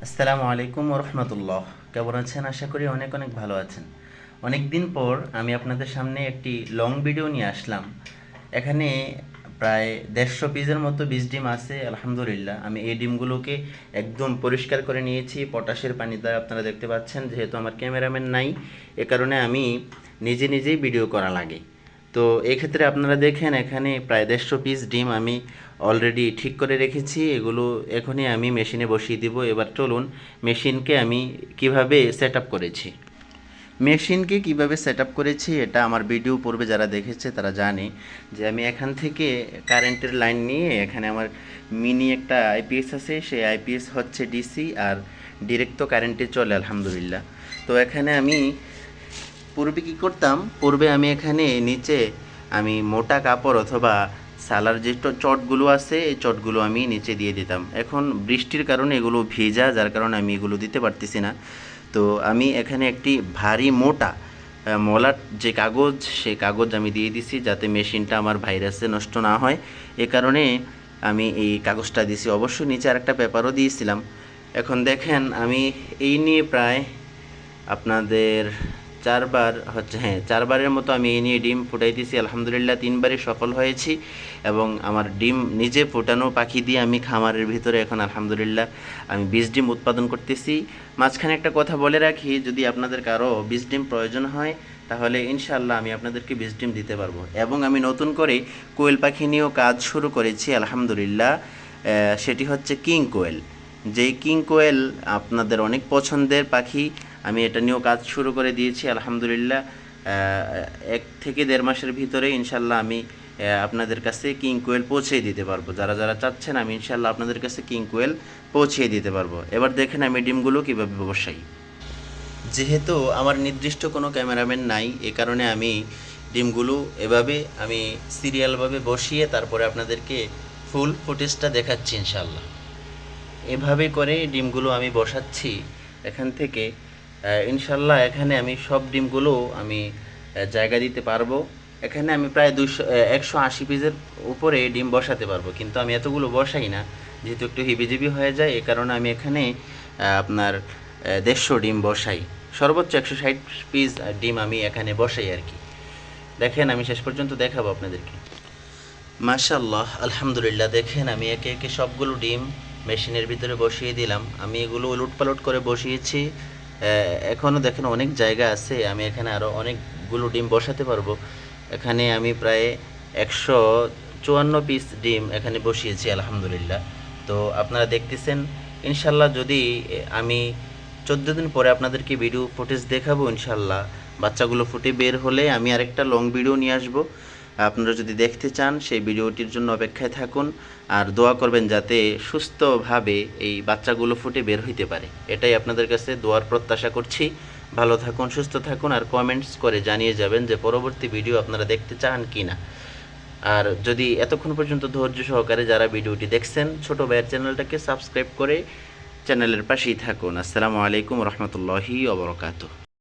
আসসালামু আলাইকুম রহমতুল্লাহ। কেমন আছেন? আশা করি অনেক অনেক ভালো আছেন। অনেক দিন পর আমি আপনাদের সামনে একটি লং ভিডিও নিয়ে আসলাম। এখানে প্রায় 150 পিসের মতো বীজ ডিম আছে। আলহামদুলিল্লাহ, আমি এই ডিমগুলোকে একদম পরিষ্কার করে নিয়েছি পটাশের পানি দ্বারা। আপনারা দেখতে পাচ্ছেন, যেহেতু আমার ক্যামেরাম্যান নাই, এ কারণে আমি নিজে নিজেই ভিডিও করা লাগে। তো এক্ষেত্রে আপনারা দেখেন, এখানে প্রায় 150 পিস ডিম আমি অলরেডি ঠিক করে রেখেছি। এগুলো এখনই আমি মেশিনে বসিয়ে দিব। এবার চলুন মেশিনকে আমি কিভাবে সেট আপ করেছি। মেশিনকে কিভাবে সেট আপ করেছি এটা আমার ভিডিও পূর্বে যারা দেখেছে তারা জানে যে আমি এখান থেকে কারেন্টের লাইন নিয়ে, এখানে আমার মিনি একটা আইপিএস আছে, সেই আইপিএস হচ্ছে ডিসি, আর ডিরেক্ট তো কারেন্টে চলে আলহামদুলিল্লাহ। তো এখানে আমি পূর্বে কী করতাম, পূর্বে আমি এখানে নিচে আমি মোটা কাপড় অথবা সালার যে চটগুলো আছে, এই চটগুলো আমি নিচে দিয়ে দিতাম। এখন বৃষ্টির কারণে এগুলো ভেজা, যার কারণে আমি এগুলো দিতে পারতেছি না। তো আমি এখানে একটি ভারী মোটা মলাট যে কাগজ, সেই কাগজ আমি দিয়ে দিছি যাতে মেশিনটা আমার ভাইরাসে নষ্ট না হয়। এ কারণে আমি এই কাগজটা দিছি। অবশ্যই নিচে আরেকটা পেপারও দিয়েছিলাম। এখন দেখেন আমি এই নিয়ে প্রায় আপনাদের চারবারের মতো আমি এই নিয়ে ডিম ফুটাইতেছি। আলহামদুলিল্লাহ 3বারই সফল হয়েছি, এবং আমার ডিম নিজে ফোটানো পাখি দিয়ে আমি খামারের ভিতরে এখন আলহামদুলিল্লাহ আমি বীজ ডিম উৎপাদন করতেছি। মাঝখানে একটা কথা বলে রাখি, যদি আপনাদের কারো বীজ ডিম প্রয়োজন হয় তাহলে ইনশাআল্লাহ আমি আপনাদেরকে বীজ ডিম দিতে পারবো। এবং আমি নতুন করে কোয়েল পাখি নিয়েও কাজ শুরু করেছি আলহামদুলিল্লাহ। সেটি হচ্ছে কিং কোয়েল। যেই কিং কোয়েল আপনাদের অনেক পছন্দের পাখি, আমি এটা নিয়েও কাজ শুরু করে দিয়েছি আলহামদুলিল্লাহ। 1 থেকে 1.5 মাসের ভিতরে ইনশাল্লাহ আমি আপনাদের কাছে কিং কোয়েল পৌঁছে দিতে পারবো। যারা যারা চাচ্ছেন আমি ইনশাল্লাহ আপনাদের কাছে কিং কোয়েল পৌঁছে দিতে পারবো। এবার দেখেন আমি ডিমগুলো কীভাবে বসাই। যেহেতু আমার নির্দিষ্ট কোনো ক্যামেরাম্যান নাই, এ কারণে আমি ডিমগুলো এভাবে আমি সিরিয়ালভাবে বসিয়ে তারপরে আপনাদেরকে ফুল ফুটেজটা দেখাচ্ছি ইনশাল্লাহ। এভাবে করে ডিমগুলো আমি বসাচ্ছি এখান থেকে। ইনশাল্লাহ এখানে আমি সব ডিমগুলো আমি জায়গা দিতে পারবো। এখানে আমি প্রায় 180 পিসের উপরে ডিম বসাতে পারবো, কিন্তু আমি এতগুলো বসাই না, যেহেতু একটু হিবিজিবি হয়ে যায়। এই কারণে আমি এখানে আপনার 150 ডিম বসাই। সর্বোচ্চ 160 পিস ডিম আমি এখানে বসাই আর কি। দেখেন আমি শেষ পর্যন্ত দেখাবো আপনাদেরকে। মাশাআল্লাহ, আলহামদুলিল্লাহ, দেখেন আমি একে একে সবগুলো ডিম মেশিনের ভিতরে বসিয়ে দিলাম। আমি এগুলো উলটপালট করে বসিয়েছি। এখনও দেখেন অনেক জায়গা আছে, আমি এখানে আরও অনেকগুলো ডিম বসাতে পারবো। এখানে আমি প্রায় 154 পিস ডিম এখানে বসিয়েছি আলহামদুলিল্লাহ। তো আপনারা দেখতেছেন ইনশাল্লাহ, যদি আমি 14 দিন পরে আপনাদেরকে ভিডিও ফুটেজ দেখাবো ইনশাল্লাহ। বাচ্চাগুলো ফুটে বের হলে আমি আরেকটা লং ভিডিও নিয়ে আসবো। আপনারা যদি দেখতে চান সেই ভিডিওটির জন্য অপেক্ষায় থাকুন, আর দোয়া করবেন যাতে সুস্থভাবে এই বাচ্চাগুলো ফুটে বের হইতে পারে। এটাই আপনাদের কাছে দোয়ার প্রত্যাশা করছি। ভালো থাকুন, সুস্থ থাকুন, আর কমেন্টস করে জানিয়ে যাবেন যে পরবর্তী ভিডিও আপনারা দেখতে চান কি না। আর যদি এতক্ষণ পর্যন্ত ধৈর্য সহকারে যারা ভিডিওটি দেখছেন, ছোট ভাইয়ের চ্যানেলটাকে সাবস্ক্রাইব করে চ্যানেলের পাশেই থাকুন। আসসালামু আলাইকুম রহমতুল্লাহি ওয়া বারাকাতুহু।